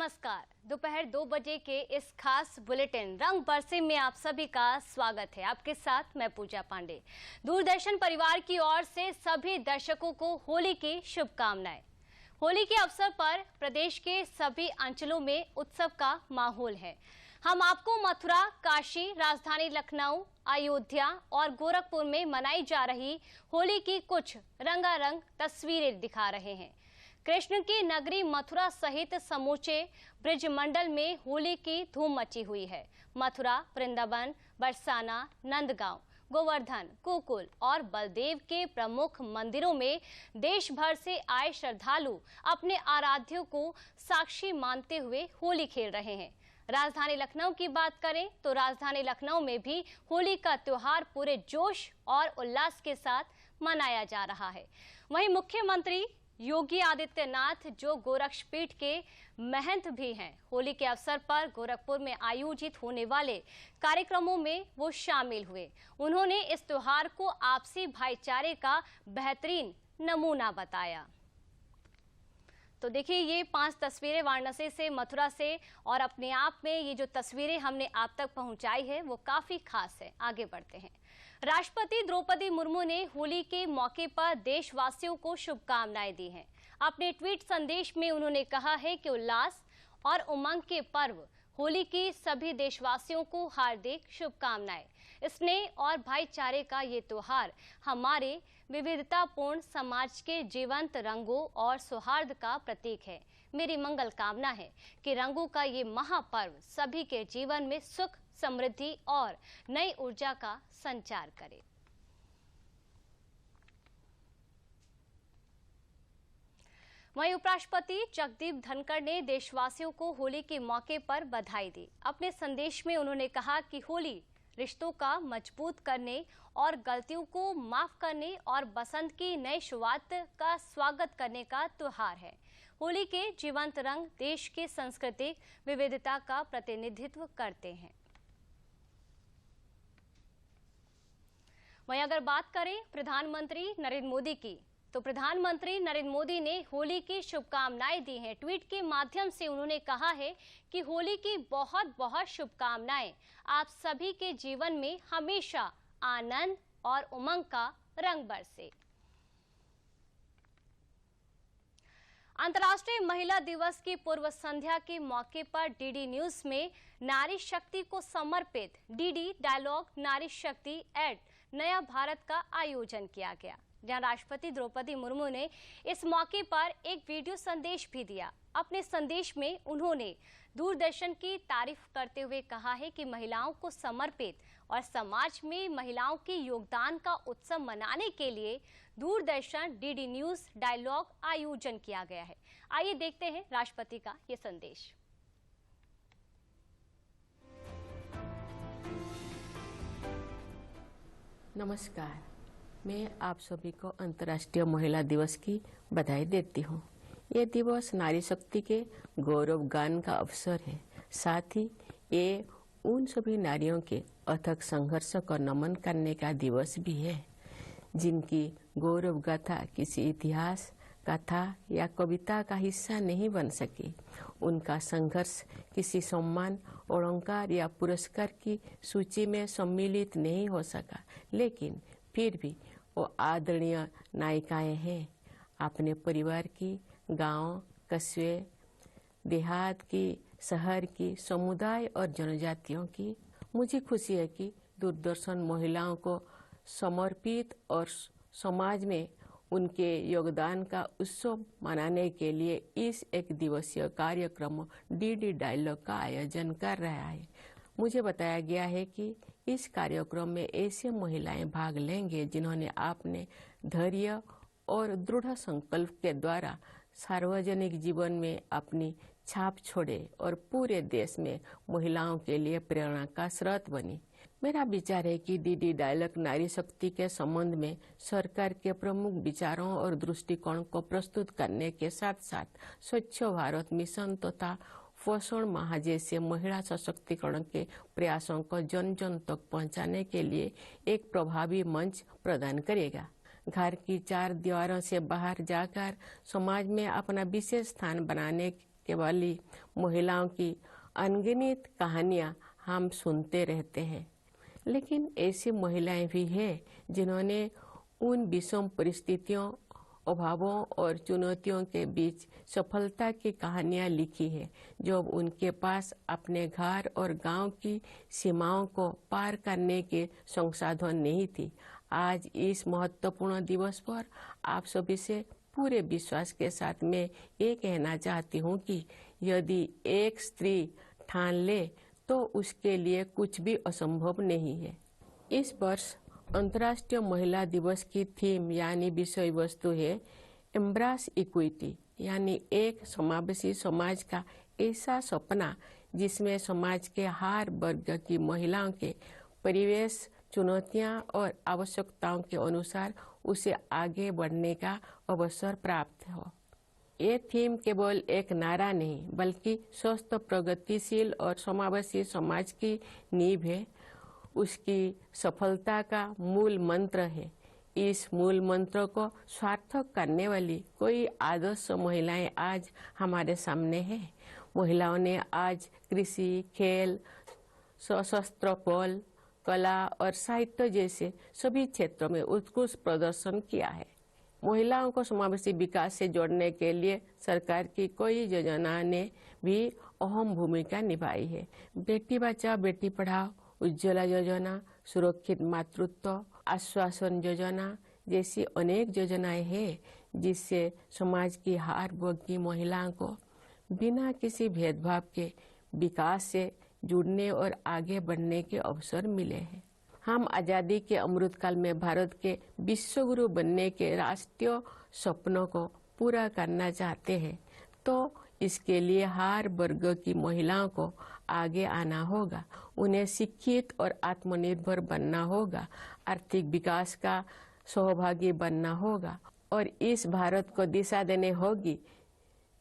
नमस्कार। दोपहर 2 बजे के इस खास बुलेटिन रंग बरसे में आप सभी का स्वागत है। आपके साथ मैं पूजा पांडे। दूरदर्शन परिवार की ओर से सभी दर्शकों को होली की शुभकामनाएं। होली के अवसर पर प्रदेश के सभी अंचलों में उत्सव का माहौल है। हम आपको मथुरा, काशी, राजधानी लखनऊ, अयोध्या और गोरखपुर में मनाई जा रही होली की कुछ रंगारंग तस्वीरें दिखा रहे हैं। कृष्ण की नगरी मथुरा सहित समूचे ब्रजमंडल में होली की धूम मची हुई है। मथुरा, वृंदावन, बरसाना, नंदगांव, गोवर्धन, गोकुल और बलदेव के प्रमुख मंदिरों में देश भर से आए श्रद्धालु अपने आराध्यों को साक्षी मानते हुए होली खेल रहे हैं। राजधानी लखनऊ की बात करें तो राजधानी लखनऊ में भी होली का त्योहार पूरे जोश और उल्लास के साथ मनाया जा रहा है। वहीं मुख्यमंत्री योगी आदित्यनाथ, जो गोरक्षपीठ के महंत भी हैं, होली के अवसर पर गोरखपुर में आयोजित होने वाले कार्यक्रमों में वो शामिल हुए। उन्होंने इस त्योहार को आपसी भाईचारे का बेहतरीन नमूना बताया। तो देखिए, ये 5 तस्वीरें वाराणसी से, मथुरा से, और अपने आप में ये जो तस्वीरें हमने आप तक पहुंचाई है वो काफी खास है। आगे बढ़ते हैं। राष्ट्रपति द्रौपदी मुर्मू ने होली के मौके पर देशवासियों को शुभकामनाएं दी हैं। अपने ट्वीट संदेश में उन्होंने कहा है कि उल्लास और उमंग के पर्व होली की सभी देशवासियों को हार्दिक शुभकामनाएं। स्नेह और भाईचारे का ये त्योहार हमारे विविधतापूर्ण समाज के जीवंत रंगों और सौहार्द का प्रतीक है। मेरी मंगल कामना है कि रंगों का ये महापर्व सभी के जीवन में सुख, समृद्धि और नई ऊर्जा का संचार करे। वहीं उपराष्ट्रपति जगदीप धनखड़ ने देशवासियों को होली के मौके पर बधाई दी। अपने संदेश में उन्होंने कहा कि होली रिश्तों का मजबूत करने और गलतियों को माफ करने और बसंत की नई शुरुआत का स्वागत करने का त्योहार है। होली के जीवंत रंग देश की सांस्कृतिक विविधता का प्रतिनिधित्व करते हैं। वहीं अगर बात करें प्रधानमंत्री नरेंद्र मोदी की, तो प्रधानमंत्री नरेंद्र मोदी ने होली की शुभकामनाएं दी हैं। ट्वीट के माध्यम से उन्होंने कहा है कि होली की बहुत बहुत शुभकामनाएं। आप सभी के जीवन में हमेशा आनंद और उमंग का रंग बरसे। अंतर्राष्ट्रीय महिला दिवस की पूर्व संध्या के मौके पर डीडी न्यूज में नारी शक्ति को समर्पित डीडी डायलॉग नारी शक्ति एट नया भारत का आयोजन किया गया, जहां राष्ट्रपति द्रौपदी मुर्मू ने इस मौके पर एक वीडियो संदेश भी दिया। अपने संदेश में उन्होंने दूरदर्शन की तारीफ करते हुए कहा है कि महिलाओं को समर्पित और समाज में महिलाओं के योगदान का उत्सव मनाने के लिए दूरदर्शन डीडी न्यूज डायलॉग आयोजन किया गया है। आइए देखते हैं राष्ट्रपति का ये संदेश। नमस्कार, मैं आप सभी को अंतर्राष्ट्रीय महिला दिवस की बधाई देती हूँ। ये दिवस नारी शक्ति के गौरव गान का अवसर है। साथ ही ये उन सभी नारियों के अथक संघर्ष को नमन करने का दिवस भी है, जिनकी गौरव गाथा किसी इतिहास, कथा या कविता का हिस्सा नहीं बन सकी। उनका संघर्ष किसी सम्मान, अलंकार या पुरस्कार की सूची में सम्मिलित नहीं हो सका, लेकिन फिर भी वो आदरणीय नायिकाएं हैं। अपने परिवार की, गांव, कस्बे, देहात की, शहर की, समुदाय और जनजातियों की। मुझे खुशी है कि दूरदर्शन महिलाओं को समर्पित और समाज में उनके योगदान का उत्सव मनाने के लिए इस एक दिवसीय कार्यक्रम डीडी डायलॉग का आयोजन कर रहा है। मुझे बताया गया है कि इस कार्यक्रम में ऐसे महिलाएं भाग लेंगे जिन्होंने अपने धैर्य और दृढ़ संकल्प के द्वारा सार्वजनिक जीवन में अपनी छाप छोड़े और पूरे देश में महिलाओं के लिए प्रेरणा का स्रोत बनी। मेरा विचार है कि डीडी डायलॉग नारी शक्ति के संबंध में सरकार के प्रमुख विचारों और दृष्टिकोण को प्रस्तुत करने के साथ साथ स्वच्छ भारत मिशन तथा पोषण माह जैसे महिला सशक्तिकरण के प्रयासों को जन जन तक पहुंचाने के लिए एक प्रभावी मंच प्रदान करेगा। घर की 4 दीवारों से बाहर जाकर समाज में अपना विशेष स्थान बनाने के वाली महिलाओं की अनगिनत कहानियाँ हम सुनते रहते हैं, लेकिन ऐसी महिलाएं भी हैं जिन्होंने उन विषम परिस्थितियों, अभावों और चुनौतियों के बीच सफलता की कहानियां लिखी है, जो उनके पास अपने घर और गांव की सीमाओं को पार करने के संसाधन नहीं थी। आज इस महत्वपूर्ण दिवस पर आप सभी से पूरे विश्वास के साथ मैं ये कहना चाहती हूँ कि यदि एक स्त्री ठान ले तो उसके लिए कुछ भी असंभव नहीं है। इस वर्ष अंतर्राष्ट्रीय महिला दिवस की थीम यानी विषय वस्तु है एम्ब्रेस इक्विटी, यानी एक समावेशी समाज का ऐसा सपना जिसमें समाज के हर वर्ग की महिलाओं के परिवेश, चुनौतियां और आवश्यकताओं के अनुसार उसे आगे बढ़ने का अवसर प्राप्त हो। ये थीम केवल एक नारा नहीं बल्कि स्वस्थ, प्रगतिशील और समावेशी समाज की नींव है, उसकी सफलता का मूल मंत्र है। इस मूल मंत्र को सार्थक करने वाली कोई आदर्श महिलाएं आज हमारे सामने हैं। महिलाओं ने आज कृषि, खेल, सशस्त्र बल, कला और साहित्य जैसे सभी क्षेत्रों में उत्कृष्ट प्रदर्शन किया है। महिलाओं को समावेशी विकास से जोड़ने के लिए सरकार की कई योजना ने भी अहम भूमिका निभाई है। बेटी बचाओ बेटी पढ़ाओ, उज्ज्वला योजना, सुरक्षित मातृत्व आश्वासन योजना जैसी अनेक योजनाएं हैं, जिससे समाज की हर वर्ग की महिलाओं को बिना किसी भेदभाव के विकास से जुड़ने और आगे बढ़ने के अवसर मिले हैं। हम आज़ादी के अमृतकाल में भारत के विश्व गुरु बनने के राष्ट्रीय सपनों को पूरा करना चाहते हैं, तो इसके लिए हर वर्ग की महिलाओं को आगे आना होगा, उन्हें शिक्षित और आत्मनिर्भर बनना होगा, आर्थिक विकास का सहभागी बनना होगा और इस भारत को दिशा देने होगी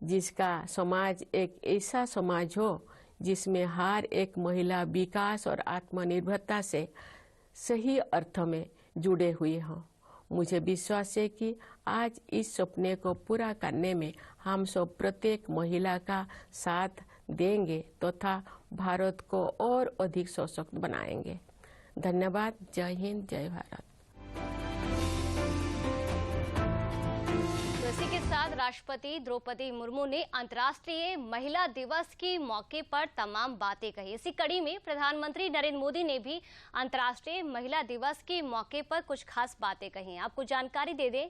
जिसका समाज एक ऐसा समाज हो जिसमें हर एक महिला विकास और आत्मनिर्भरता से सही अर्थ में जुड़े हुए हों। मुझे विश्वास है कि आज इस सपने को पूरा करने में हम सब प्रत्येक महिला का साथ देंगे तथा भारत को और अधिक सशक्त बनाएंगे। धन्यवाद। जय हिंद, जय भारत। इसी के साथ राष्ट्रपति द्रौपदी मुर्मू ने अंतर्राष्ट्रीय महिला दिवस के मौके पर तमाम बातें कही। इसी कड़ी में प्रधानमंत्री नरेंद्र मोदी ने भी अंतर्राष्ट्रीय महिला दिवस के मौके पर कुछ खास बातें कही। आपको जानकारी दे दें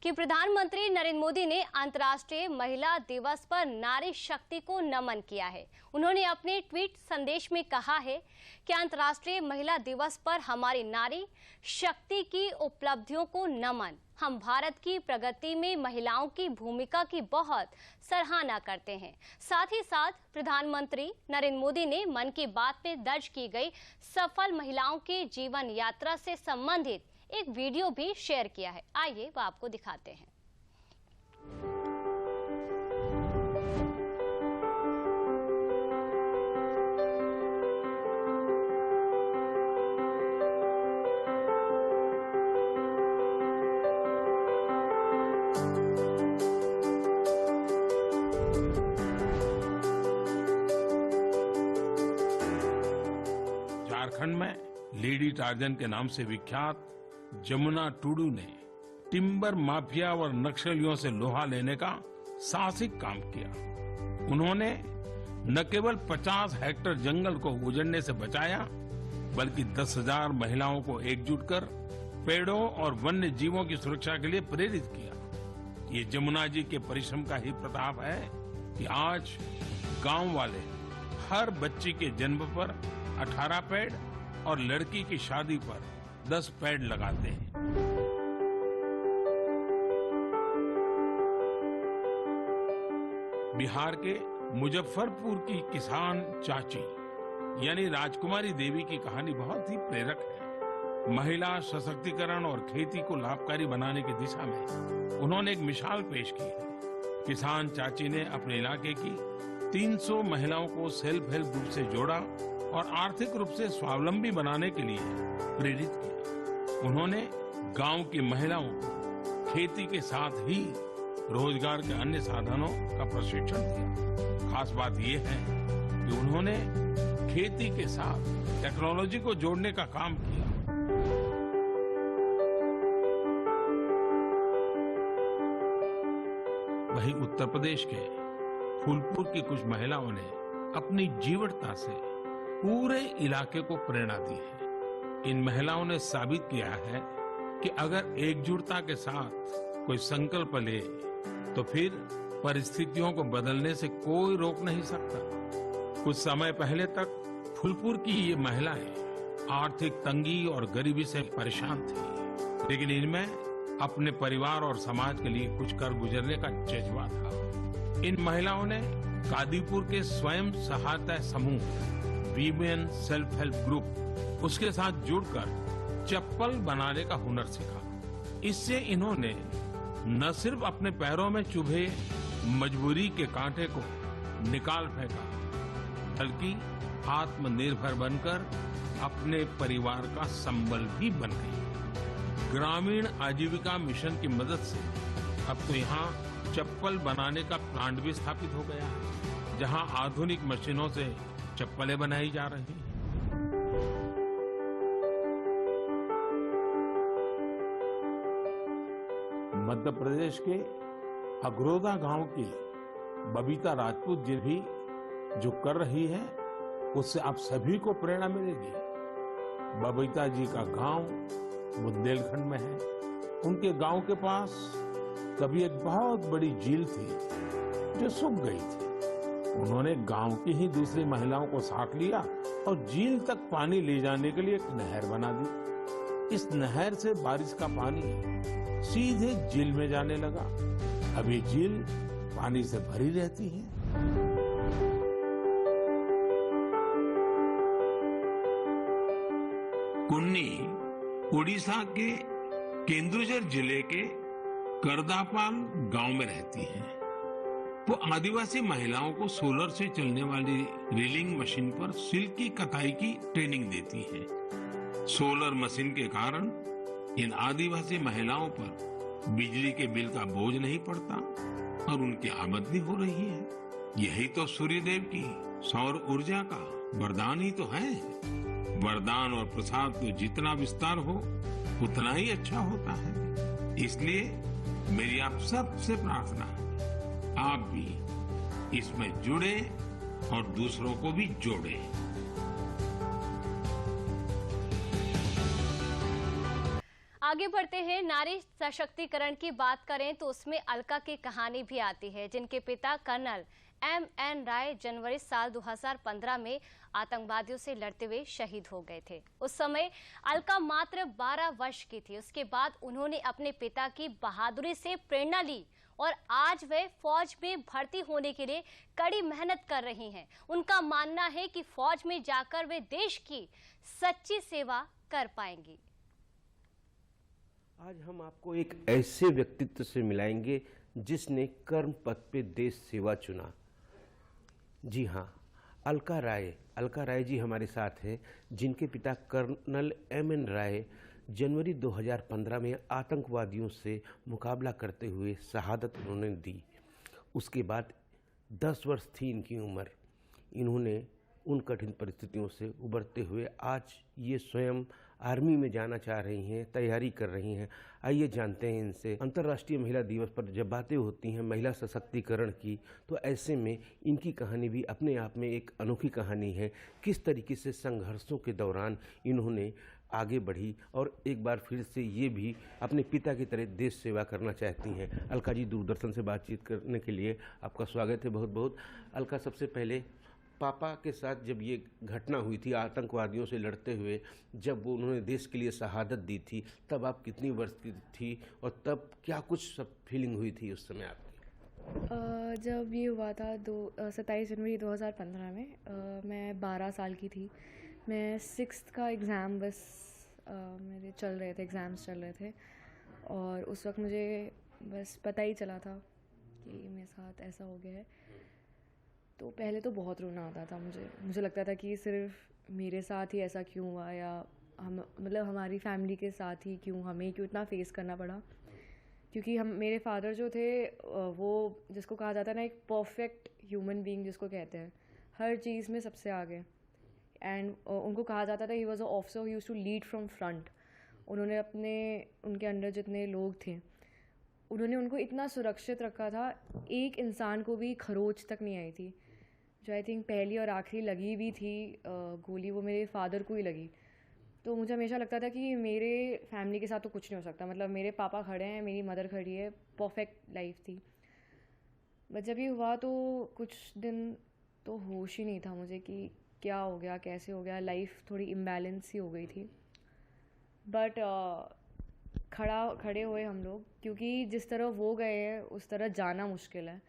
कि प्रधानमंत्री नरेंद्र मोदी ने अंतर्राष्ट्रीय महिला दिवस पर नारी शक्ति को नमन किया है। उन्होंने अपने ट्वीट संदेश में कहा है कि अंतर्राष्ट्रीय महिला दिवस पर हमारी नारी शक्ति की उपलब्धियों को नमन। हम भारत की प्रगति में महिलाओं की भूमिका की बहुत सराहना करते हैं। साथ ही साथ प्रधानमंत्री नरेंद्र मोदी ने मन की बात में दर्ज की गई सफल महिलाओं के जीवन यात्रा से संबंधित एक वीडियो भी शेयर किया है। आइए वो आपको दिखाते हैं। झारखंड में लेडी टार्जन के नाम से विख्यात जमुना टुडू ने टिम्बर माफिया और नक्सलियों से लोहा लेने का साहसिक काम किया। उन्होंने न केवल 50 हेक्टेयर जंगल को उजड़ने से बचाया, बल्कि 10,000 महिलाओं को एकजुट कर पेड़ों और वन्य जीवों की सुरक्षा के लिए प्रेरित किया। ये जमुना जी के परिश्रम का ही प्रताप है कि आज गांव वाले हर बच्ची के जन्म पर 18 पेड़ और लड़की की शादी पर 10 पेड़ लगाते हैं। बिहार के मुजफ्फरपुर की किसान चाची यानी राजकुमारी देवी की कहानी बहुत ही प्रेरक है। महिला सशक्तिकरण और खेती को लाभकारी बनाने की दिशा में उन्होंने एक मिसाल पेश की है। किसान चाची ने अपने इलाके की 300 महिलाओं को सेल्फ हेल्प ग्रुप से जोड़ा और आर्थिक रूप से स्वावलंबी बनाने के लिए प्रेरित किया। उन्होंने गांव की महिलाओं को खेती के साथ ही रोजगार के अन्य साधनों का प्रशिक्षण दिया। खास बात ये है कि उन्होंने खेती के साथ टेक्नोलॉजी को जोड़ने का काम किया। वहीं उत्तर प्रदेश के फूलपुर की कुछ महिलाओं ने अपनी जीवटता से पूरे इलाके को प्रेरणा दी है। इन महिलाओं ने साबित किया है कि अगर एकजुटता के साथ कोई संकल्प ले तो फिर परिस्थितियों को बदलने से कोई रोक नहीं सकता। कुछ समय पहले तक फूलपुर की ये महिलाएं आर्थिक तंगी और गरीबी से परेशान थी, लेकिन इनमें अपने परिवार और समाज के लिए कुछ कर गुजरने का जज्बा था। इन महिलाओं ने कादीपुर के स्वयं सहायता समूह वीमेन सेल्फ हेल्प ग्रुप उसके साथ जुड़कर चप्पल बनाने का हुनर सीखा। इससे इन्होंने न सिर्फ अपने पैरों में चुभे मजबूरी के कांटे को निकाल फेंका, बल्कि आत्मनिर्भर बनकर अपने परिवार का संबल भी बन गई। ग्रामीण आजीविका मिशन की मदद से अब तो यहाँ चप्पल बनाने का प्लांट भी स्थापित हो गया है, जहाँ आधुनिक मशीनों से चप्पलें बनाई जा रही हैं। मध्य प्रदेश के अगरोदा गांव की बबीता राजपूत जी भी जो कर रही है उससे आप सभी को प्रेरणा मिलेगी। बबीता जी का गांव बुंदेलखंड में है। उनके गांव के पास कभी एक बहुत बड़ी झील थी जो सूख गई थी। उन्होंने गांव की ही दूसरी महिलाओं को साथ लिया और झील तक पानी ले जाने के लिए एक नहर बना दी। इस नहर से बारिश का पानी सीधे झील में जाने लगा। अब ये झील पानी से भरी रहती है। कुन्नी उड़ीसा के केंदुझर जिले के करदापाल गांव में रहती हैं। वो आदिवासी महिलाओं को सोलर से चलने वाली रीलिंग मशीन पर सिल्क की कताई की ट्रेनिंग देती हैं। सोलर मशीन के कारण इन आदिवासी महिलाओं पर बिजली के बिल का बोझ नहीं पड़ता और उनकी आमदनी हो रही है। यही तो सूर्यदेव की सौर ऊर्जा का वरदान ही तो है। वरदान और प्रसाद तो जितना विस्तार हो उतना ही अच्छा होता है। इसलिए मेरी आप सबसे प्रार्थना है, आप भी इसमें जुड़े और दूसरों को भी जोड़ें। आगे बढ़ते हैं। नारी सशक्तिकरण की बात करें तो उसमें अलका की कहानी भी आती है, जिनके पिता कर्नल M.N. राय जनवरी साल 2015 में आतंकवादियों से लड़ते हुए शहीद हो गए थे। उस समय अलका मात्र 12 वर्ष की थी। उसके बाद उन्होंने अपने पिता की बहादुरी से प्रेरणा ली और आज वे फौज में भर्ती होने के लिए कड़ी मेहनत कर रही हैं। उनका मानना है कि फौज में जाकर वे देश की सच्ची सेवा कर पाएंगी। आज हम आपको एक ऐसे व्यक्तित्व से मिलाएंगे जिसने कर्म पथ पे देश सेवा चुना। जी हाँ, अलका राय जी हमारे साथ हैं, जिनके पिता कर्नल M.N. राय जनवरी 2015 में आतंकवादियों से मुकाबला करते हुए शहादत उन्होंने दी। उसके बाद 10 वर्ष थी इनकी उम्र। इन्होंने उन कठिन परिस्थितियों से उबरते हुए आज ये स्वयं आर्मी में जाना चाह रही हैं, तैयारी कर रही हैं। आइए जानते हैं इनसे। अंतर्राष्ट्रीय महिला दिवस पर जब बातें होती हैं महिला सशक्तिकरण की, तो ऐसे में इनकी कहानी भी अपने आप में एक अनोखी कहानी है। किस तरीके से संघर्षों के दौरान इन्होंने आगे बढ़ी और एक बार फिर से ये भी अपने पिता की तरह देश सेवा करना चाहती हैं। अलका जी, दूरदर्शन से बातचीत करने के लिए आपका स्वागत है बहुत बहुत। अलका, सबसे पहले पापा के साथ जब ये घटना हुई थी आतंकवादियों से लड़ते हुए, जब वो उन्होंने देश के लिए शहादत दी थी, तब आप कितनी वर्ष की थी और तब क्या कुछ सब फीलिंग हुई थी उस समय आपकी? जब ये हुआ था 27 जनवरी 2015 में मैं 12 साल की थी। मैं 6th का एग्ज़ाम बस मेरे एग्ज़ाम्स चल रहे थे और उस वक्त मुझे बस पता ही चला था कि मेरे साथ ऐसा हो गया है। तो पहले तो बहुत रोना आता था मुझे लगता था कि सिर्फ मेरे साथ ही ऐसा क्यों हुआ, या हमारी फैमिली के साथ ही क्यों, हमें क्यों इतना फेस करना पड़ा। क्योंकि हम मेरे फादर जो थे वो जिसको कहा जाता है ना एक परफेक्ट ह्यूमन बीइंग जिसको कहते हैं, हर चीज़ में सबसे आगे। एंड उनको कहा जाता था he was a officer who used to lead from front. उन्होंने उनके अंडर जितने लोग थे उन्होंने उनको इतना सुरक्षित रखा था, एक इंसान को भी खरोच तक नहीं आई थी। जो आई थिंक पहली और आखिरी लगी भी थी गोली, वो मेरे फादर को ही लगी। तो मुझे हमेशा लगता था कि मेरे फैमिली के साथ तो कुछ नहीं हो सकता, मतलब मेरे पापा खड़े हैं, मेरी मदर खड़ी है, परफेक्ट लाइफ थी। बट जब ये हुआ तो कुछ दिन तो होश ही नहीं था मुझे कि क्या हो गया, कैसे हो गया। लाइफ थोड़ी इम्बैलेंस ही हो गई थी। बट खड़े हुए हम लोग, क्योंकि जिस तरह वो गए हैं उस तरह जाना मुश्किल है।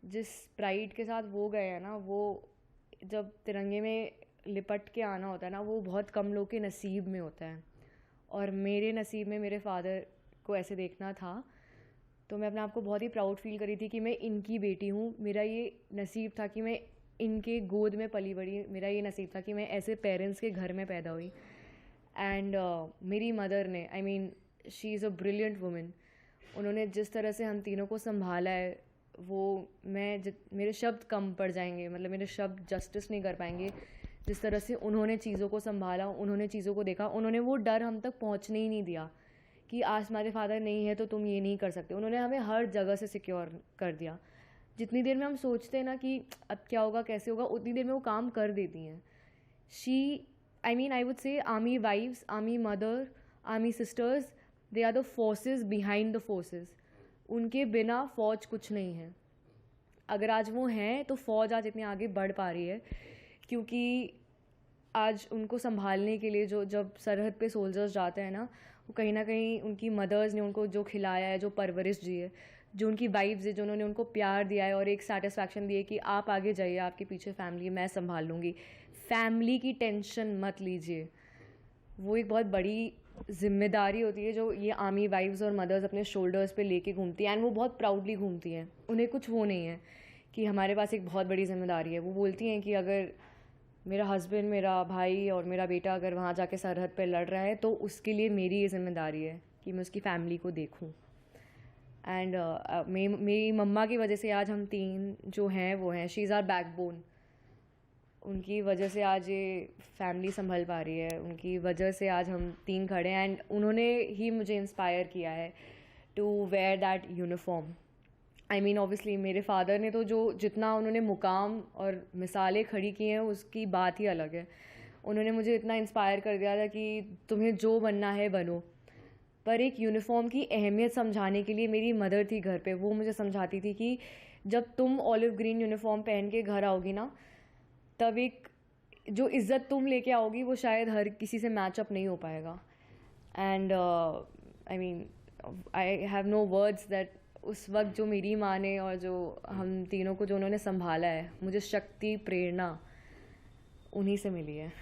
जिस प्राइड के साथ वो गए हैं ना, वो जब तिरंगे में लिपट के आना होता है ना, वो बहुत कम लोग के नसीब में होता है। और मेरे नसीब में मेरे फादर को ऐसे देखना था, तो मैं अपने आप को बहुत ही प्राउड फील करी थी कि मैं इनकी बेटी हूँ। मेरा ये नसीब था कि मैं इनके गोद में पली बड़ी, मेरा ये नसीब था कि मैं ऐसे पेरेंट्स के घर में पैदा हुई। एंड मेरी मदर ने, I mean she is a brilliant woman. उन्होंने जिस तरह से हम तीनों को संभाला है, वो मेरे शब्द कम पड़ जाएंगे, मतलब मेरे शब्द जस्टिस नहीं कर पाएंगे। जिस तरह से उन्होंने चीज़ों को संभाला, उन्होंने चीज़ों को देखा, उन्होंने वो डर हम तक पहुंचने ही नहीं दिया कि आज हमारे फादर नहीं है तो तुम ये नहीं कर सकते। उन्होंने हमें हर जगह से सिक्योर कर दिया। जितनी देर में हम सोचते हैं ना कि अब क्या होगा, कैसे होगा, उतनी देर में वो काम कर देती हैं। I would say army wives, army mother, army sisters, they are the forces behind the forces. उनके बिना फ़ौज कुछ नहीं है। अगर आज वो हैं तो फ़ौज आज इतनी आगे बढ़ पा रही है, क्योंकि आज उनको संभालने के लिए जब सरहद पे सोल्जर्स जाते हैं ना, वो कहीं ना कहीं उनकी मदर्स ने उनको जो खिलाया है, जो परवरिश दी है, जो उनकी वाइफ्स है, जो उन्होंने उनको प्यार दिया है और एक सेटिस्फैक्शन दी है कि आप आगे जाइए, आपके पीछे फैमिली मैं संभाल लूँगी, फैमिली की टेंशन मत लीजिए। वो एक बहुत बड़ी जिम्मेदारी होती है जो ये आर्मी वाइफ्स और मदर्स अपने शोल्डर्स पे लेके घूमती हैं। एंड वो बहुत प्राउडली घूमती हैं। उन्हें कुछ वो नहीं है कि हमारे पास एक बहुत बड़ी जिम्मेदारी है। वो बोलती हैं कि अगर मेरा हस्बैंड, मेरा भाई और मेरा बेटा अगर वहाँ जाके सरहद पे लड़ रहा है तो उसके लिए मेरी ये जिम्मेदारी है कि मैं उसकी फैमिली को देखूँ। एंड मेरी मम्मा की वजह से आज हम तीन जो हैं वो हैं, शी इज़ आवर बैकबोन। उनकी वजह से आज ये फैमिली संभल पा रही है, उनकी वजह से आज हम तीन खड़े हैं। एंड उन्होंने ही मुझे इंस्पायर किया है to wear that uniform. I mean obviously मेरे फादर ने तो जितना उन्होंने मुकाम और मिसालें खड़ी की हैं उसकी बात ही अलग है। उन्होंने मुझे इतना इंस्पायर कर दिया था कि तुम्हें जो बनना है बनो। पर एक यूनिफॉर्म की अहमियत समझाने के लिए मेरी मदर थी घर पे। वो मुझे समझाती थी कि जब तुम ऑलिव ग्रीन यूनिफॉर्म पहन के घर आओगी ना, तब एक जो इज़्ज़त तुम लेके आओगी वो शायद हर किसी से मैचअप नहीं हो पाएगा। And I mean I have no words that उस वक्त जो मेरी माँ ने और जो हम तीनों को जो उन्होंने संभाला है, मुझे शक्ति, प्रेरणा उन्हीं से मिली है।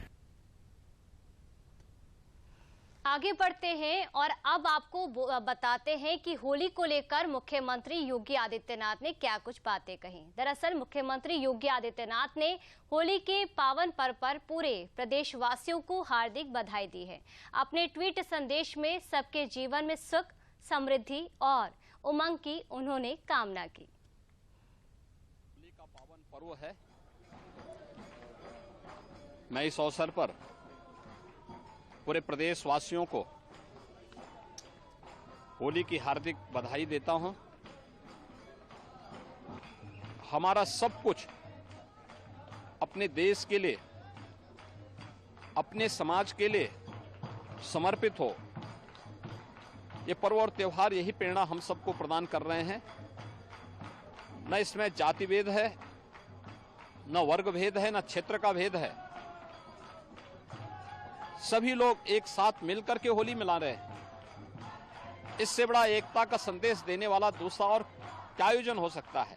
आगे बढ़ते हैं और अब आपको बताते हैं कि होली को लेकर मुख्यमंत्री योगी आदित्यनाथ ने क्या कुछ बातें कही। दरअसल मुख्यमंत्री योगी आदित्यनाथ ने होली के पावन पर्व पर पूरे प्रदेशवासियों को हार्दिक बधाई दी है। अपने ट्वीट संदेश में सबके जीवन में सुख, समृद्धि और उमंग की उन्होंने कामना की। होली का पावन पर्व है। मैं इस अवसर पर पूरे प्रदेशवासियों को होली की हार्दिक बधाई देता हूं। हमारा सब कुछ अपने देश के लिए, अपने समाज के लिए समर्पित हो, ये पर्व और त्योहार यही प्रेरणा हम सबको प्रदान कर रहे हैं। न इसमें जाति भेद है, न वर्ग भेद है, न क्षेत्र का भेद है। सभी लोग एक साथ मिलकर के होली मना रहे हैं। इससे बड़ा एकता का संदेश देने वाला दूसरा और क्या आयोजन हो सकता है।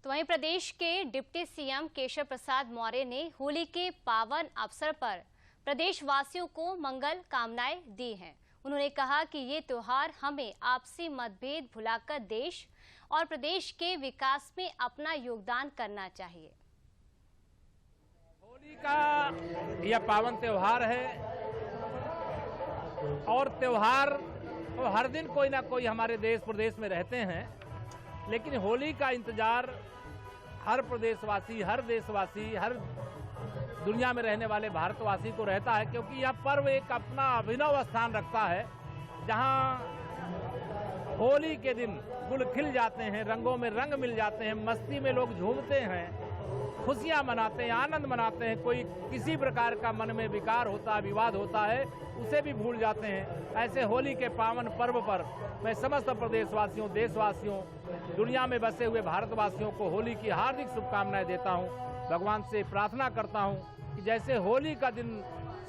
तो वहीं प्रदेश के डिप्टी सीएम केशव प्रसाद मौर्य ने होली के पावन अवसर पर प्रदेशवासियों को मंगल कामनाएं दी हैं। उन्होंने कहा कि ये त्योहार हमें आपसी मतभेद भुलाकर देश और प्रदेश के विकास में अपना योगदान करना चाहिए। होली का यह पावन त्योहार है और त्योहार तो हर दिन कोई ना कोई हमारे देश प्रदेश में रहते हैं, लेकिन होली का इंतजार हर प्रदेशवासी, हर देशवासी, हर दुनिया में रहने वाले भारतवासी को रहता है, क्योंकि यह पर्व एक अपना अभिनव स्थान रखता है, जहां होली के दिन गुल खिल जाते हैं, रंगों में रंग मिल जाते हैं, मस्ती में लोग झूमते हैं, खुशियां मनाते हैं, आनंद मनाते हैं। कोई किसी प्रकार का मन में विकार होता है, विवाद होता है, उसे भी भूल जाते हैं। ऐसे होली के पावन पर्व पर मैं समस्त प्रदेशवासियों, देशवासियों, दुनिया में बसे हुए भारतवासियों को होली की हार्दिक शुभकामनाएं देता हूं। भगवान से प्रार्थना करता हूं कि जैसे होली का दिन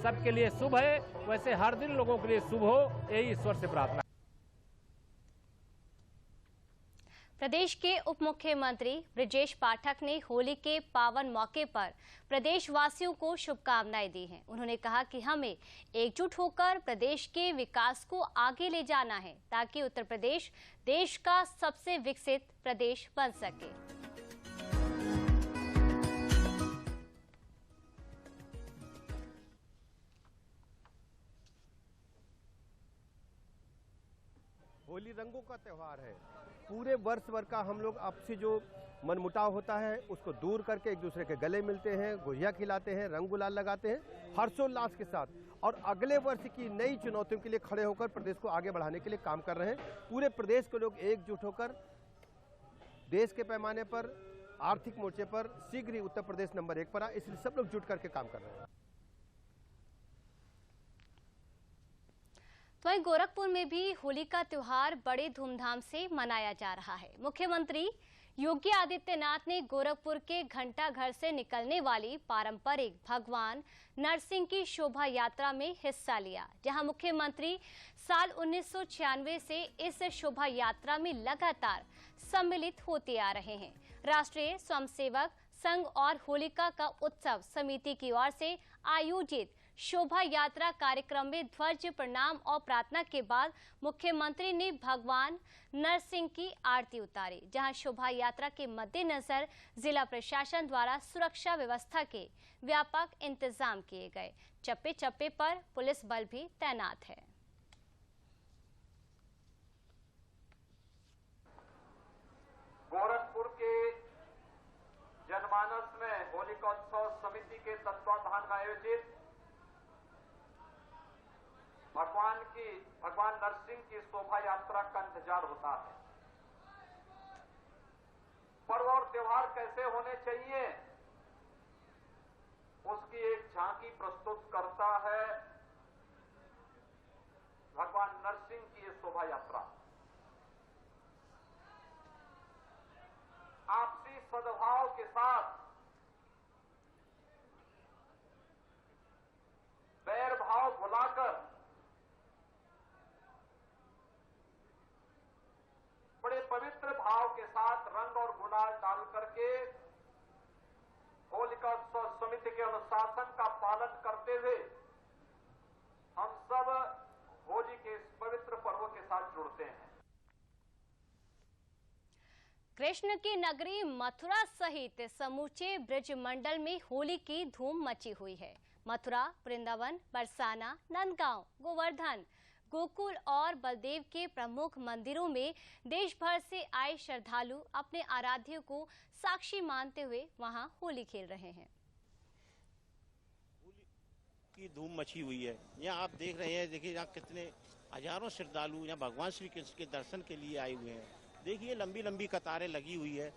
सबके लिए शुभ है, वैसे हर दिन लोगों के लिए शुभ हो, यही ईश्वर से प्रार्थना। प्रदेश के उप मुख्यमंत्री ब्रजेश पाठक ने होली के पावन मौके पर प्रदेशवासियों को शुभकामनाएं दी हैं। उन्होंने कहा कि हमें एकजुट होकर प्रदेश के विकास को आगे ले जाना है, ताकि उत्तर प्रदेश देश का सबसे विकसित प्रदेश बन सके। होली रंगों का त्यौहार है। पूरे वर्ष भर का हम लोग आपसी जो मनमुटाव होता है उसको दूर करके एक दूसरे के गले मिलते हैं, गुजिया खिलाते हैं, रंग गुलाल लगाते हैं हर्षोल्लास के साथ, और अगले वर्ष की नई चुनौतियों के लिए खड़े होकर प्रदेश को आगे बढ़ाने के लिए काम कर रहे हैं। पूरे प्रदेश के लोग एकजुट होकर देश के पैमाने पर आर्थिक मोर्चे पर शीघ्र ही उत्तर प्रदेश नंबर 1 पर आए, इसलिए सब लोग जुट करके काम कर रहे हैं। तो वहीं गोरखपुर में भी होली का त्योहार बड़े धूमधाम से मनाया जा रहा है। मुख्यमंत्री योगी आदित्यनाथ ने गोरखपुर के घंटा घर से निकलने वाली पारंपरिक भगवान नरसिंह की शोभा यात्रा में हिस्सा लिया, जहां मुख्यमंत्री साल 1996 से इस शोभा यात्रा में लगातार सम्मिलित होते आ रहे हैं। राष्ट्रीय स्वयंसेवक संघ और होलिका का उत्सव समिति की ओर से आयोजित शोभा यात्रा कार्यक्रम में ध्वज प्रणाम और प्रार्थना के बाद मुख्यमंत्री ने भगवान नरसिंह की आरती उतारी, जहां शोभा यात्रा के मद्देनजर जिला प्रशासन द्वारा सुरक्षा व्यवस्था के व्यापक इंतजाम किए गए। चप्पे चप्पे पर पुलिस बल भी तैनात है। गोरखपुर के जनमानस में होलिका उत्सव समिति के तत्वाधान में आयोजित भगवान नरसिंह की शोभा यात्रा का इंतजार होता है। पर्व और त्योहार कैसे होने चाहिए, उसकी एक झांकी प्रस्तुत करता है भगवान नरसिंह की ये शोभा यात्रा। आपसी सद्भाव के साथ बैर भाव भुलाकर बड़े पवित्र भाव के साथ रंग और गुलाल डाल करके होलिका उत्सव समिति के अनुशासन का पालन करते हुए हम सब होली के इस पवित्र पर्व के साथ जुड़ते हैं। कृष्ण की नगरी मथुरा सहित समूचे ब्रज मंडल में होली की धूम मची हुई है। मथुरा, वृंदावन, बरसाना, नंदगांव, गोवर्धन, गोकुल और बलदेव के प्रमुख मंदिरों में देश भर से आए श्रद्धालु अपने आराध्य को साक्षी मानते हुए वहां होली खेल रहे हैं। होली की धूम मची हुई है। यहाँ आप देख रहे हैं, देखिए यहाँ कितने हजारों श्रद्धालु यहाँ भगवान श्री कृष्ण के दर्शन के लिए आए हुए हैं। देखिए लंबी लंबी कतारें लगी हुई है।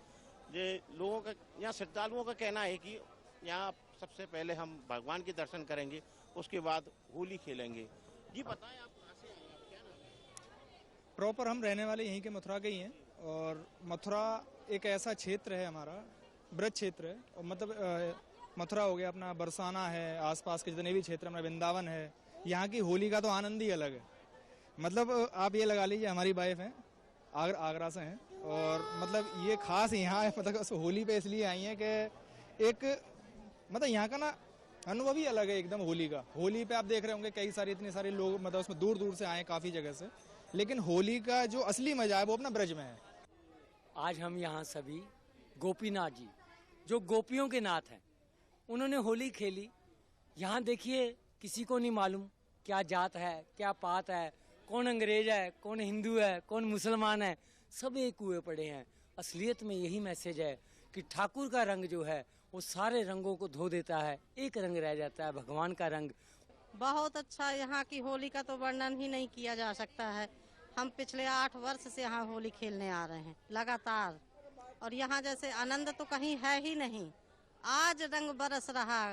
ये लोगों का, यहाँ श्रद्धालुओं का कहना है कि यहाँ सबसे पहले हम भगवान के दर्शन करेंगे, उसके बाद होली खेलेंगे। जी बताएं आप कहाँ से आए, आप क्या नाम है? प्रॉपर हम रहने वाले यहीं के मथुरा के ही हैं, और मथुरा एक ऐसा क्षेत्र है हमारा, ब्रज क्षेत्र है, और मतलब मथुरा हो गया, अपना बरसाना है, आसपास के जितने भी क्षेत्र, हमारा वृंदावन है, यहाँ की होली का तो आनंद ही अलग है। मतलब आप ये लगा लीजिए, हमारी वाइफ हैं आगरा से हैं, और मतलब ये खास यहाँ मतलब होली पे इसलिए आई हैं कि एक मतलब यहाँ का ना अनुभव ही अलग है एकदम होली का। होली पे आप देख रहे होंगे कई सारे इतने सारे लोग मतलब उसमें दूर दूर से आए काफ़ी जगह से, लेकिन होली का जो असली मजा है वो अपना ब्रज में है। आज हम यहाँ सभी गोपीनाथ जी जो गोपियों के नाथ हैं, उन्होंने होली खेली। यहाँ देखिए किसी को नहीं मालूम क्या जात है, क्या पात है, कौन अंग्रेज है, कौन हिंदू है, कौन मुसलमान है, सब एक हुए पड़े हैं। असलियत में यही मैसेज है कि ठाकुर का रंग जो है वो सारे रंगों को धो देता है, एक रंग रह जाता है, भगवान का रंग। बहुत अच्छा, यहाँ की होली का तो वर्णन ही नहीं किया जा सकता है। हम पिछले 8 वर्ष से यहाँ होली खेलने आ रहे हैं लगातार, और यहाँ जैसे आनंद तो कहीं है ही नहीं। आज रंग बरस रहा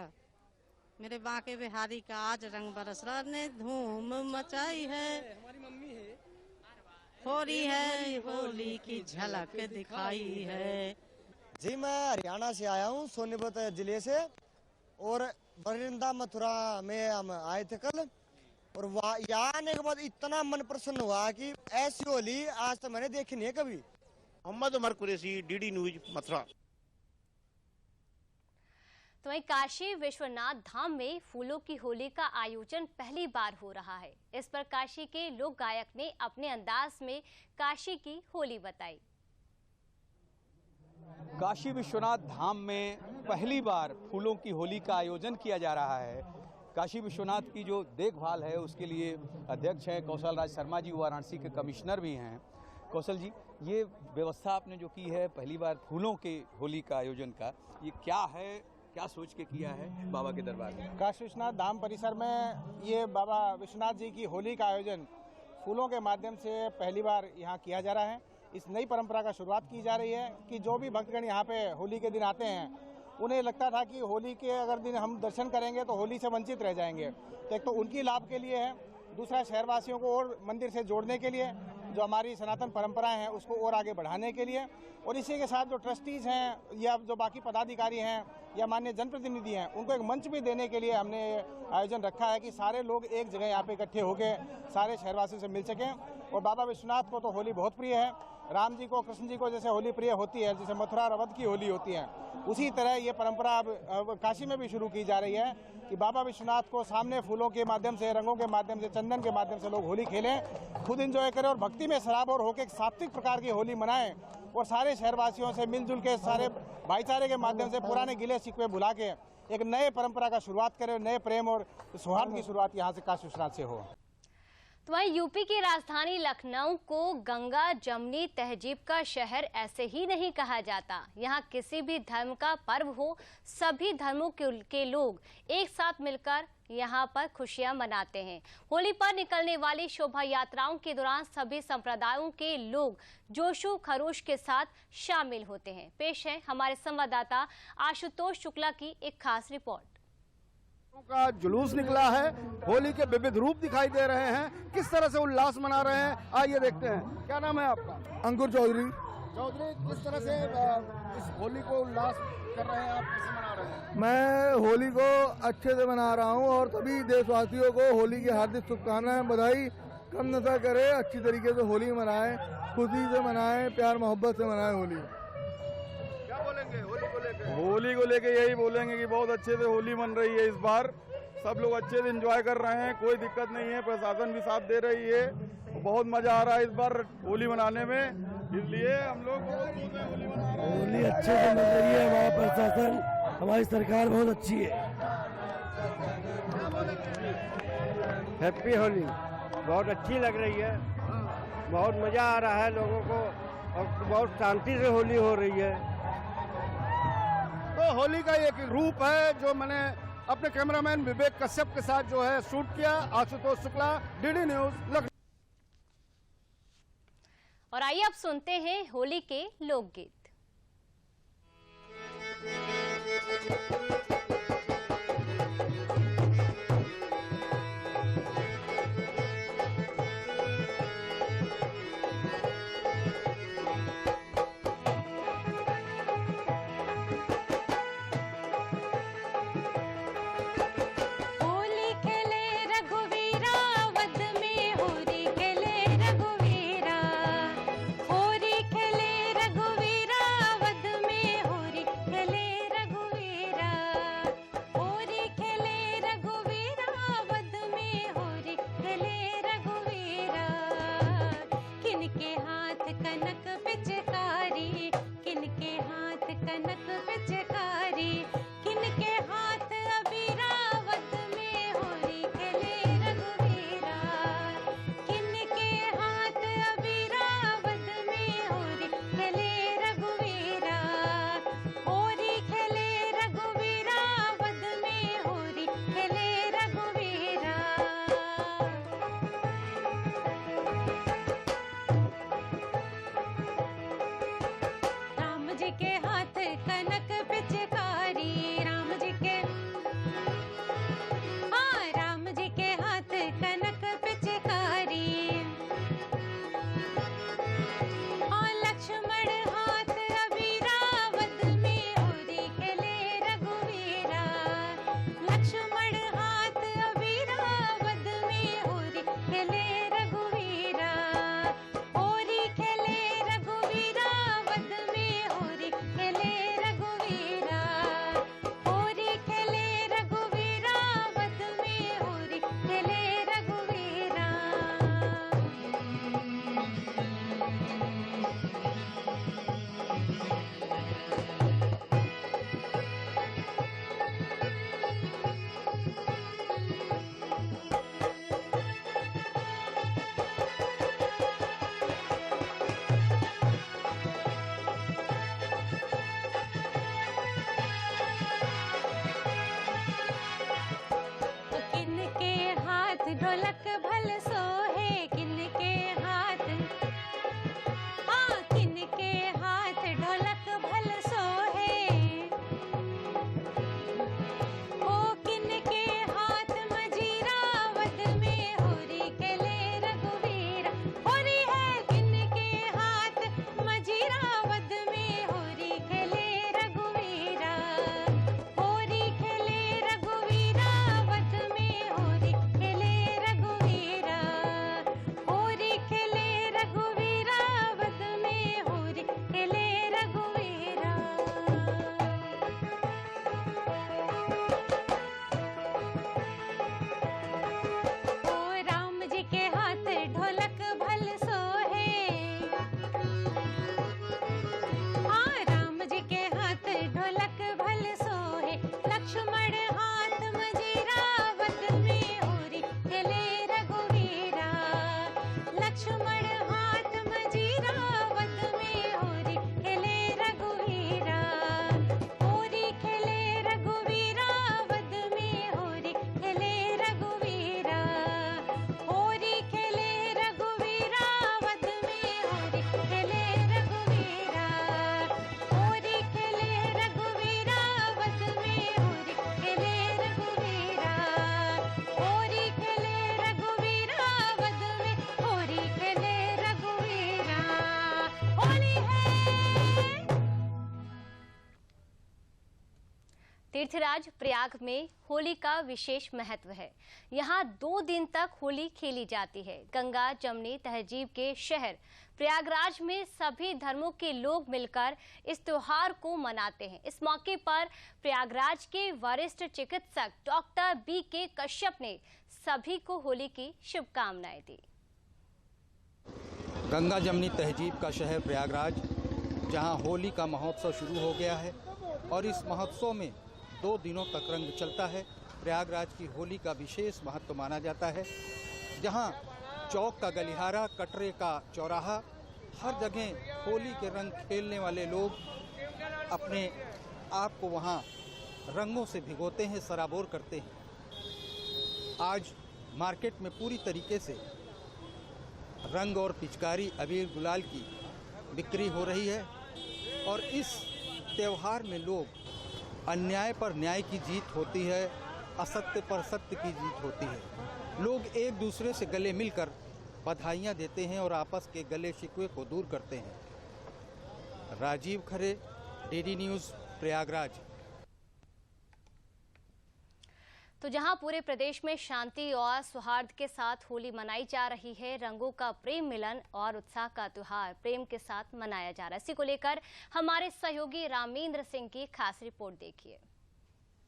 मेरे बांके बिहारी का, आज रंग बरस रहा ने धूम मचाई है, हमारी मम्मी है, होली है होली की झलक दिखाई है। जी मैं हरियाणा से आया हूँ, सोनीपत जिले से, और वृंदा मथुरा में हम आए थे कल, और यहाँ आने के बाद इतना मन प्रसन्न हुआ कि ऐसी होली आज तक मैंने देखी नहीं है कभी। Mohammad Umar Qureshi, DD news, Mathura. तो वहीं काशी विश्वनाथ धाम में फूलों की होली का आयोजन पहली बार हो रहा है। इस पर काशी के लोक गायक ने अपने अंदाज में काशी की होली बताई। काशी विश्वनाथ धाम में पहली बार फूलों की होली का आयोजन किया जा रहा है। काशी विश्वनाथ की जो देखभाल है उसके लिए अध्यक्ष हैं कौशल राज शर्मा जी, वाराणसी के कमिश्नर भी हैं। कौशल जी, ये व्यवस्था आपने जो की है पहली बार फूलों के होली का आयोजन का, ये क्या है, क्या सोच के किया है बाबा के दरबार में? काशी विश्वनाथ धाम परिसर में ये बाबा विश्वनाथ जी की होली का आयोजन फूलों के माध्यम से पहली बार यहाँ किया जा रहा है। इस नई परंपरा का शुरुआत की जा रही है कि जो भी भक्तगण यहाँ पे होली के दिन आते हैं, उन्हें लगता था कि होली के अगर दिन हम दर्शन करेंगे तो होली से वंचित रह जाएंगे। तो एक तो उनकी लाभ के लिए है, दूसरा शहरवासियों को और मंदिर से जोड़ने के लिए, जो हमारी सनातन परंपराएं हैं उसको और आगे बढ़ाने के लिए, और इसी के साथ जो ट्रस्टीज हैं या जो बाकी पदाधिकारी हैं या माननीय जनप्रतिनिधि हैं, उनको एक मंच भी देने के लिए हमने आयोजन रखा है कि सारे लोग एक जगह यहाँ पे इकट्ठे होकर सारे शहरवासियों से मिल सकें। और बाबा विश्वनाथ को तो होली बहुत प्रिय है। राम जी को, कृष्ण जी को जैसे होली प्रिय होती है, जैसे मथुरा और अवध की होली होती है, उसी तरह ये परंपरा अब काशी में भी शुरू की जा रही है कि बाबा विश्वनाथ को सामने फूलों के माध्यम से, रंगों के माध्यम से, चंदन के माध्यम से लोग होली खेलें, खुद एंजॉय करें और भक्ति में सराबोर होकर एक सात्विक प्रकार की होली मनाएं, और सारे शहरवासियों से मिलजुल के सारे भाईचारे के माध्यम से पुराने गिले शिकवे भुला के एक नए परंपरा का शुरुआत करें, नए प्रेम और सौहार्द की शुरुआत यहाँ से काशी विश्वनाथ से हो। तो वहीं यूपी की राजधानी लखनऊ को गंगा जमनी तहजीब का शहर ऐसे ही नहीं कहा जाता। यहाँ किसी भी धर्म का पर्व हो, सभी धर्मों के लोग एक साथ मिलकर यहाँ पर खुशियाँ मनाते हैं। होली पर निकलने वाली शोभा यात्राओं के दौरान सभी संप्रदायों के लोग जोशो खरोश के साथ शामिल होते हैं। पेश है हमारे संवाददाता आशुतोष शुक्ला की एक खास रिपोर्ट। का जुलूस निकला है, होली के विविध रूप दिखाई दे रहे हैं, किस तरह से उल्लास मना रहे हैं, आइए देखते हैं। क्या नाम है आपका? अंकुर चौधरी। चौधरी, किस तरह से इस होली को उल्लास कर रहे हैं, आप कैसे मना रहे हैं? मैं होली को अच्छे से मना रहा हूं और सभी देशवासियों को होली की हार्दिक शुभकामनाएं, बधाई। कम नशा करे, अच्छी तरीके से होली मनाएं, खुशी से मनाएं, प्यार मोहब्बत से मनाएं होली। क्या बोलेंगे होली को लेकर? होली को लेके यही बोलेंगे कि बहुत अच्छे से होली मन रही है। इस बार सब लोग अच्छे से एंजॉय कर रहे हैं, कोई दिक्कत नहीं है, प्रशासन भी साथ दे रही है, बहुत मजा आ रहा है इस बार होली मनाने में, इसलिए हम लोग होली मना रहे हैं। होली अच्छे से मन रही है, हमारा प्रशासन, हमारी सरकार बहुत अच्छी है। हैप्पी होली, बहुत अच्छी लग रही है, बहुत मजा आ रहा है लोगों को, और बहुत शांति से होली हो रही है। तो होली का एक रूप है जो मैंने अपने कैमरामैन विवेक कश्यप के साथ जो है शूट किया। Ashutosh Shukla, DD news, Lucknow. और आइए अब सुनते हैं होली के लोकगीत। ढोलक भल सोहे किनके हाथ, हाँ किनके हाथ ढोलक भल सोहे, ओ किनके हाथ मजीरा वद में होरी खेले रघुवीरा, होरी है किनके हाथ मजीरा वद में होरी खेले रघुवीरा, होरी खेले रघुवीरा वद में होरी खेले रघुवीरा, होरी खेले रघुवीरा वद में होरी खेले रघुवीरा। ओ राम जी के हाथ ढोलक भल सोहे, हाँ राम जी के हाथ ढोलक भल सोहे, लक्ष्मण हाथ मजीरा वद में होरी खेले रघुवीरा, लक्ष्मण हाथ मजीरा वद में होरी खेले रघुवीरा, होरी खेले रघुवीरा वद में होरी खेले रघुवीरा, होरी खेले रघुवीरा वद में होरी खेले रघुवीरा, होरी खेले रघुवीरा वद में होरी खेले रघुवीरा, होरी खेले रघुवीरा वद में होरी खेले रघुवीरा। होली है। तीर्थराज प्रयाग में होली का विशेष महत्व है। यहाँ 2 दिन तक होली खेली जाती है। गंगा जमनी तहजीब के शहर प्रयागराज में सभी धर्मों के लोग मिलकर इस त्योहार को मनाते हैं। इस मौके पर प्रयागराज के वरिष्ठ चिकित्सक डॉक्टर B.K. कश्यप ने सभी को होली की शुभकामनाएं दी। गंगा जमनी तहजीब का शहर प्रयागराज, जहां होली का महोत्सव शुरू हो गया है और इस महोत्सव में 2 दिनों तक रंग चलता है। प्रयागराज की होली का विशेष महत्व माना जाता है, जहां चौक का गलिहारा, कटरे का चौराहा, हर जगह होली के रंग खेलने वाले लोग अपने आप को वहां रंगों से भिगोते हैं, सराबोर करते हैं। आज मार्केट में पूरी तरीके से रंग और पिचकारी, अबीर गुलाल की बिक्री हो रही है और इस त्योहार में लोग अन्याय पर न्याय की जीत होती है, असत्य पर सत्य की जीत होती है। लोग एक दूसरे से गले मिलकर बधाइयाँ देते हैं और आपस के गले शिकवे को दूर करते हैं। राजीव खरे, डीडी न्यूज़, प्रयागराज। तो जहां पूरे प्रदेश में शांति और सौहार्द के साथ होली मनाई जा रही है, रंगों का प्रेम मिलन और उत्साह का त्योहार प्रेम के साथ मनाया जा रहा है। इसी को लेकर हमारे सहयोगी रामेंद्र सिंह की खास रिपोर्ट देखिए।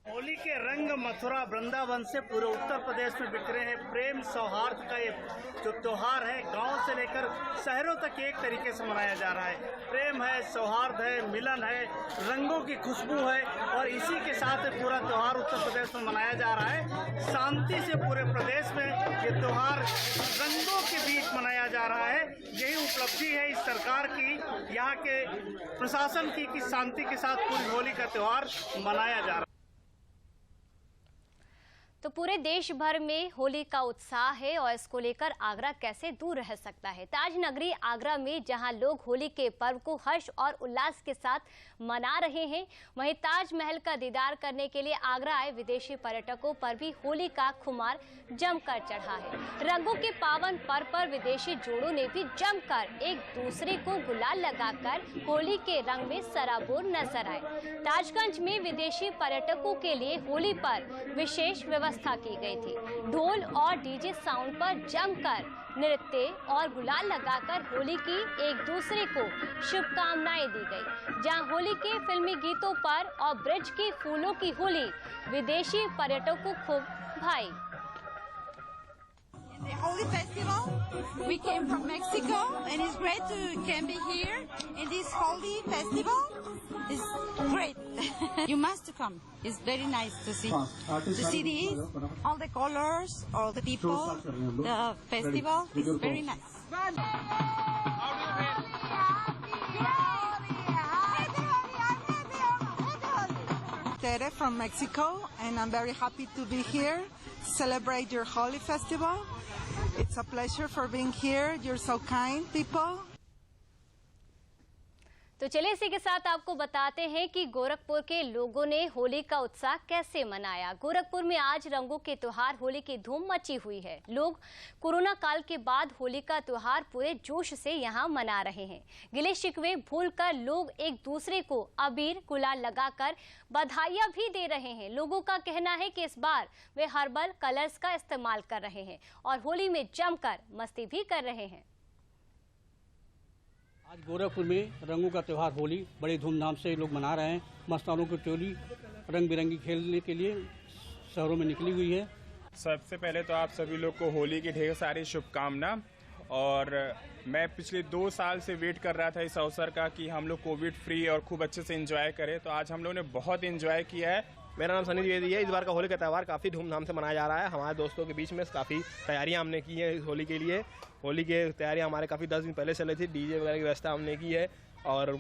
होली के रंग मथुरा वृंदावन से पूरे उत्तर प्रदेश में बिखरे हैं। प्रेम सौहार्द का ये जो त्योहार है, गांव से लेकर शहरों तक एक तरीके से मनाया जा रहा है। प्रेम है, सौहार्द है, मिलन है, रंगों की खुशबू है और इसी के साथ पूरा त्योहार उत्तर प्रदेश में मनाया जा रहा है। शांति से पूरे प्रदेश में ये त्योहार रंगों के बीच मनाया जा रहा है। यही उपलब्धि है इस सरकार की, यहाँ के प्रशासन की, कि शांति के साथ पूरी होली का त्योहार मनाया जा रहा है। तो पूरे देश भर में होली का उत्साह है और इसको लेकर आगरा कैसे दूर रह सकता है। ताज नगरी आगरा में जहां लोग होली के पर्व को हर्ष और उल्लास के साथ मना रहे हैं, वहीं ताजमहल का दीदार करने के लिए आगरा आए विदेशी पर्यटकों पर भी होली का खुमार जमकर चढ़ा है। रंगों के पावन पर्व पर विदेशी जोड़ों ने भी जमकर एक दूसरे को गुलाल लगाकर होली के रंग में सराबोर नजर आए। ताजगंज में विदेशी पर्यटकों के लिए होली पर विशेष व्यवस्था की गई थी। ढोल और डीजे साउंड पर जमकर नृत्य और गुलाल लगाकर होली की एक दूसरे को शुभकामनाएं दी गई। जहां होली के फिल्मी गीतों पर और ब्रिज की फूलों की होली विदेशी पर्यटकों को खूब भाई। The Holy Festival. We came from Mexico and it's great to can be here in this Holy Festival. It's great. You must come. It's very nice to see these, all the colors, all the people, the festival. It's very nice. Tere from Mexico, and I'm very happy to be here celebrate your Holi festival. It's a pleasure for being here. You're so kind people. तो चलिए इसी के साथ आपको बताते हैं कि गोरखपुर के लोगों ने होली का उत्साह कैसे मनाया। गोरखपुर में आज रंगों के त्योहार होली की धूम मची हुई है। लोग कोरोना काल के बाद होली का त्योहार पूरे जोश से यहां मना रहे हैं। गिले शिकवे भूलकर लोग एक दूसरे को अबीर गुलाल लगाकर बधाइयां भी दे रहे हैं। लोगों का कहना है कि इस बार वे हर्बल कलर्स का इस्तेमाल कर रहे हैं और होली में जमकर मस्ती भी कर रहे हैं। आज गोरखपुर में रंगों का त्यौहार होली बड़े धूमधाम से लोग मना रहे हैं। मस्तानों की टोली रंग बिरंगी खेलने के लिए शहरों में निकली हुई है। सबसे पहले तो आप सभी लोग को होली की ढेर सारी शुभकामना। और मैं पिछले 2 साल से वेट कर रहा था इस अवसर का कि हम लोग कोविड फ्री और खूब अच्छे से एंजॉय करें, तो आज हम लोगों ने बहुत एंजॉय किया है। मेरा नाम सनी द्विवेदी है। इस बार का होली का त्यौहार काफ़ी धूमधाम से मनाया जा रहा है। हमारे दोस्तों के बीच में काफ़ी तैयारियां हमने की हैं इस होली के लिए। होली की तैयारियां हमारे काफ़ी 10 दिन पहले चल रही थी। डीजे वगैरह की व्यवस्था हमने की है और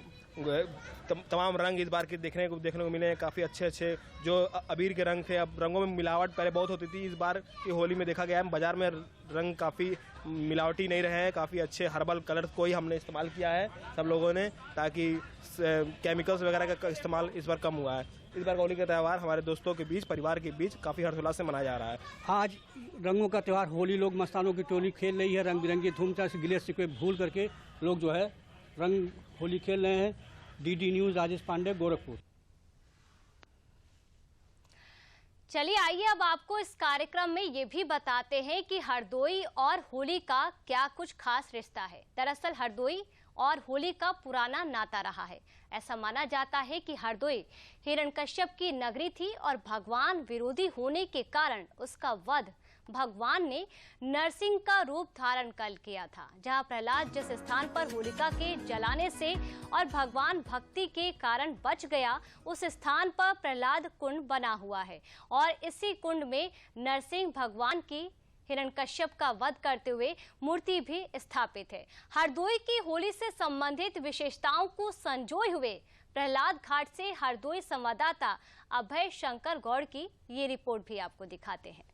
तमाम रंग इस बार के देखने को मिले हैं। काफ़ी अच्छे जो अबीर के रंग थे, अब रंगों में मिलावट पहले बहुत होती थी, इस बार की होली में देखा गया है बाज़ार में रंग काफ़ी मिलावटी नहीं रहे हैं। काफ़ी अच्छे हर्बल कलर को ही हमने इस्तेमाल किया है सब लोगों ने, ताकि केमिकल्स वगैरह का इस्तेमाल इस बार कम हुआ है। इस बार होली का त्यौहार हमारे दोस्तों के बीच, परिवार के बीच काफ़ी हर्षोल्लास से मनाया जा रहा है। आज रंगों का त्यौहार होली, लोग मस्तानों की टोली खेल रही है। रंग बिरंगी धूमधाम से गिले शिकवे भूल करके लोग जो है रंग होली खेल रहे हैं। DD news Rajesh Pandey, Gorakhpur. चलिए आइए अब आपको इस कार्यक्रम में ये भी बताते हैं कि हरदोई और होली का क्या कुछ खास रिश्ता है। दरअसल हरदोई और होली का पुराना नाता रहा है। ऐसा माना जाता है कि हरदोई हिरण्यकश्यप की नगरी थी और भगवान विरोधी होने के कारण उसका वध भगवान ने नरसिंह का रूप धारण कर किया था। जहां प्रहलाद जिस स्थान पर होलिका के जलाने से और भगवान भक्ति के कारण बच गया, उस स्थान पर प्रहलाद कुंड बना हुआ है और इसी कुंड में नरसिंह भगवान की हिरण्यकश्यप का वध करते हुए मूर्ति भी स्थापित है। हरदोई की होली से संबंधित विशेषताओं को संजोए हुए प्रहलाद घाट से हरदोई संवाददाता अभय शंकर गौड़ की ये रिपोर्ट भी आपको दिखाते हैं।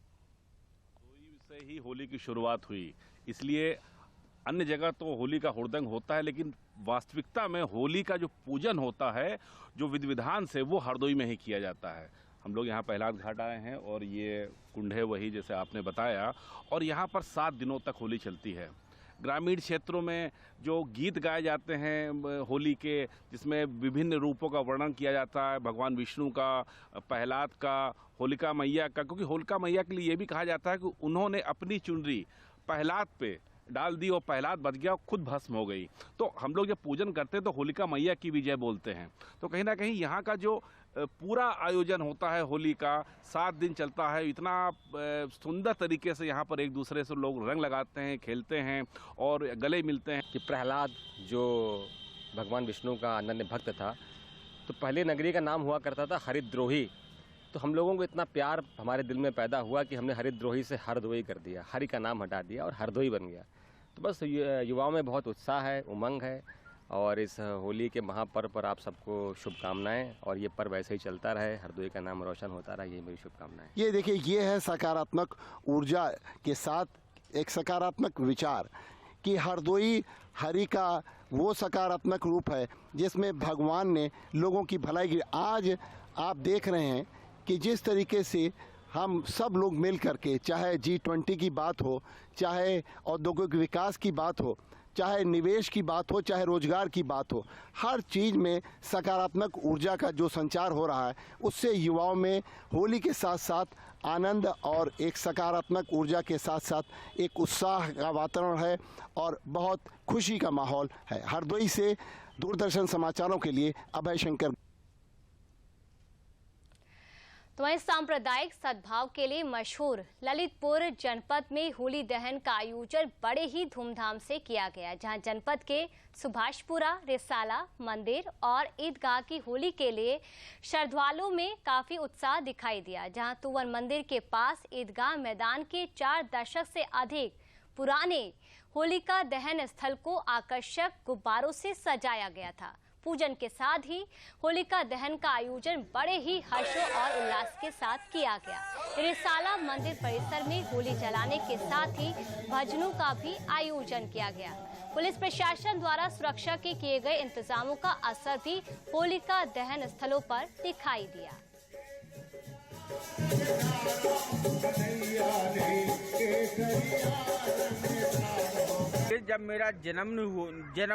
से ही होली की शुरुआत हुई, इसलिए अन्य जगह तो होली का हुड़दंग होता है, लेकिन वास्तविकता में होली का जो पूजन होता है, जो विधि विधान से, वो हरदोई में ही किया जाता है। हम लोग यहाँ प्रहलाद घाट आए हैं और ये कुंड है वही जैसे आपने बताया, और यहाँ पर 7 दिनों तक होली चलती है। ग्रामीण क्षेत्रों में जो गीत गाए जाते हैं होली के, जिसमें विभिन्न रूपों का वर्णन किया जाता है, भगवान विष्णु का, प्रहलाद का, होलिका मैया का, क्योंकि होलिका मैया के लिए ये भी कहा जाता है कि उन्होंने अपनी चुनरी प्रहलाद पे डाल दी और प्रहलाद बच गया, खुद भस्म हो गई। तो हम लोग जब पूजन करते हैं तो होलिका मैया की भी जय बोलते हैं। तो कहीं ना कहीं यहाँ का जो पूरा आयोजन होता है होली का, 7 दिन चलता है। इतना सुंदर तरीके से यहाँ पर एक दूसरे से लोग रंग लगाते हैं, खेलते हैं और गले मिलते हैं। कि प्रहलाद जो भगवान विष्णु का अनन्य भक्त था, तो पहले नगरी का नाम हुआ करता था हरिद्रोही। तो हम लोगों को इतना प्यार हमारे दिल में पैदा हुआ कि हमने हरिद्रोही से हरदोई कर दिया, हरि का नाम हटा दिया और हरदोई बन गया। तो बस युवाओं में बहुत उत्साह है, उमंग है, और इस होली के महापर्व पर आप सबको शुभकामनाएं, और ये पर्व ऐसे ही चलता रहे, हरदोई का नाम रोशन होता रहे, ये मेरी शुभकामनाएं। ये देखिए, ये है सकारात्मक ऊर्जा के साथ एक सकारात्मक विचार कि हरदोई हरि का वो सकारात्मक रूप है जिसमें भगवान ने लोगों की भलाई की। आज आप देख रहे हैं कि जिस तरीके से हम सब लोग मिल करके, चाहे G20 की बात हो, चाहे औद्योगिक विकास की बात हो, चाहे निवेश की बात हो, चाहे रोजगार की बात हो, हर चीज़ में सकारात्मक ऊर्जा का जो संचार हो रहा है, उससे युवाओं में होली के साथ साथ आनंद और एक सकारात्मक ऊर्जा के साथ साथ एक उत्साह का वातावरण है और बहुत खुशी का माहौल है। हरदोई से दूरदर्शन समाचारों के लिए अभय शंकर। तो वहीं सांप्रदायिक सद्भाव के लिए मशहूर ललितपुर जनपद में होली दहन का आयोजन बड़े ही धूमधाम से किया गया, जहां जनपद के सुभाषपुरा, रिसाला मंदिर और ईदगाह की होली के लिए श्रद्धालुओं में काफी उत्साह दिखाई दिया। जहां तुवर मंदिर के पास ईदगाह मैदान के 4 दशक से अधिक पुराने होलिका दहन स्थल को आकर्षक गुब्बारों से सजाया गया था। पूजन के साथ ही होलिका दहन का आयोजन बड़े ही हर्षों और उल्लास के साथ किया गया। रिसाला मंदिर परिसर में होली जलाने के साथ ही भजनों का भी आयोजन किया गया। पुलिस प्रशासन द्वारा सुरक्षा के किए गए इंतजामों का असर भी होलिका दहन स्थलों पर दिखाई दिया। जब मेरा जन्म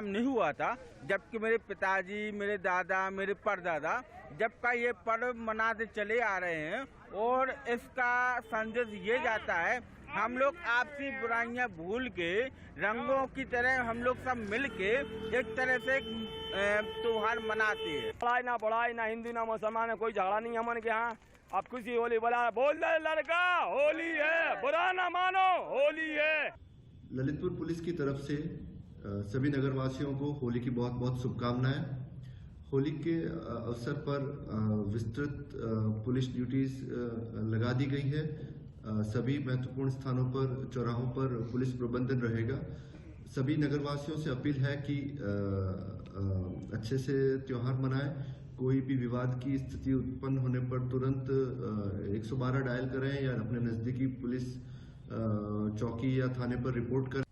नहीं हुआ था, जबकि मेरे पिताजी, मेरे दादा, मेरे परदादा जब का ये पर्व मनाते चले आ रहे हैं और इसका संदेश ये जाता है, हम लोग आपसी बुराइयां भूल के रंगों की तरह हम लोग सब मिल के एक तरह से त्योहार मनाते हैं। पढ़ाई ना पढ़ाई ना हिंदू ना मुसलमान है, कोई झगड़ा नहीं है मन के यहाँ। अब खुशी होली बोला, बोल दे लड़का होली है, बुरा ना मानो होली है। ललितपुर पुलिस की तरफ से सभी नगरवासियों को होली की बहुत बहुत शुभकामनाएं। होली के अवसर पर विस्तृत पुलिस ड्यूटीज लगा दी गई है। सभी महत्वपूर्ण स्थानों पर, चौराहों पर पुलिस प्रबंधन रहेगा। सभी नगरवासियों से अपील है कि अच्छे से त्योहार मनाएं। कोई भी विवाद की स्थिति उत्पन्न होने पर तुरंत 112 डायल करें या अपने नजदीकी पुलिस चौकी या थाने पर रिपोर्ट करें।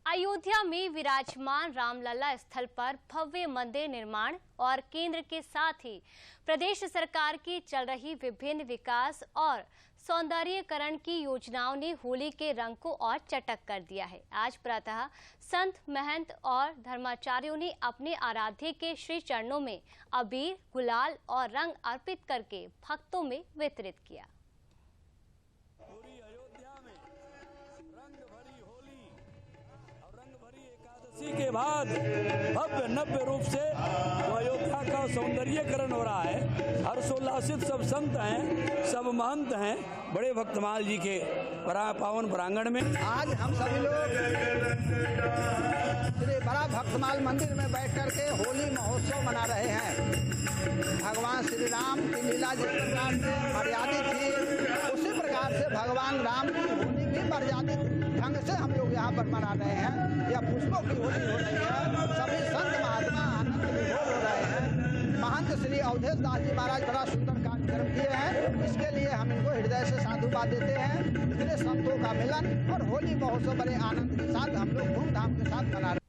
अयोध्या में विराजमान रामलला स्थल पर भव्य मंदिर निर्माण और केंद्र के साथ ही प्रदेश सरकार की चल रही विभिन्न विकास और सौंदर्यीकरण की योजनाओं ने होली के रंग को और चटक कर दिया है। आज प्रातः संत, महंत और धर्माचार्यों ने अपने आराध्य के श्री चरणों में अबीर, गुलाल और रंग अर्पित करके भक्तों में वितरित किया। इसी के बाद भव्य नव्य रूप से जो अयोध्या का सौंदर्यीकरण हो रहा है, हर्षोल्लासित सब संत हैं, सब महंत हैं, बड़े भक्तमाल जी के पावन प्रांगण में। आज हम सभी लोग श्री बड़ा भक्तमाल मंदिर में बैठ करके होली महोत्सव मना रहे हैं। भगवान श्री राम की लीला जिस प्रकार से मर्यादित थी, उसी प्रकार से भगवान राम की होली भी मर्यादित ढंग से हम लोग यहाँ पर मना रहे हैं। यह पुष्पों की होली हो रही है। सभी संत महात्मा आनंद विभोर हो रहे हैं। महंत श्री अवधेश दास जी महाराज बड़ा सुंदर कार्यक्रम किए हैं। इसके लिए हम इनको हृदय से साधुवाद देते हैं। इतने संतों का मिलन और होली महोत्सव बड़े आनंद के साथ हम लोग धूमधाम के साथ मना रहे हैं।